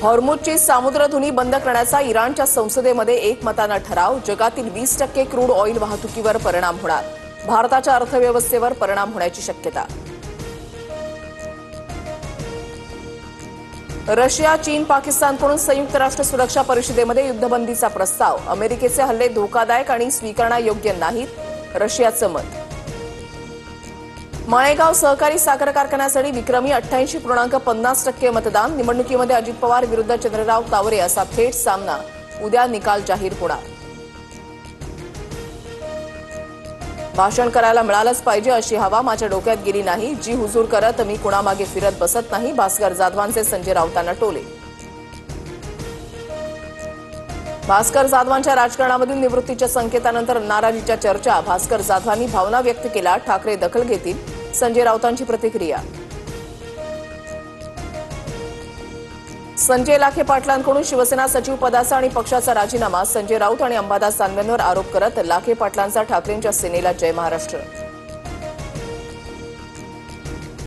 हॉर्मुझची सामुद्रधुनी बंद करण्याचा इराणच्या संसदेमध्ये एकमतानं ठराव. जगातील 20% क्रूड ऑइल वाहतुकीवर परिणाम होणार. भारताच्या अर्थव्यवस्थेवर परिणाम होण्याची शक्यता. रशिया, चीन, पाकिस्तानकडून संयुक्त राष्ट्र सुरक्षा परिषदेमध्ये युद्धबंदीचा प्रस्ताव. अमेरिकेचे हल्ले धोकादायक आणि स्वीकारण्यायोग्य नाहीत, रशियाचं मत. माळेगाव सहकारी साखर कारखान्यासाठी विक्रमी 88.50% मतदान. निवडणुकीमध्ये अजित पवार विरुद्ध चंद्रराव तावरे असा थेट सामना. उद्या निकाल जाहीर होणार. भाषण करायला मिळालंच पाहिजे अशी हवा माझ्या डोक्यात गेली नाही. जी हुजूर करत मी कुणामागे फिरत बसत नाही. भास्कर जाधवांचे संजय राऊतांना टोले. भास्कर जाधवांच्या राजकारणामधील निवृत्तीच्या संकेतानंतर नाराजीच्या चर्चा. भास्कर जाधवांनी भावना व्यक्त केला. ठाकरे दखल घेतील, संजय राऊतांची प्रतिक्रिया. संजय लाखे पाटलांकडून शिवसेना सचिव पदाचा आणि पक्षाचा राजीनामा. संजय राऊत आणि अंबादास दानवेंवर आरोप करत लाखे पाटलांचा ठाकरेंच्या सेनेला जय महाराष्ट्र.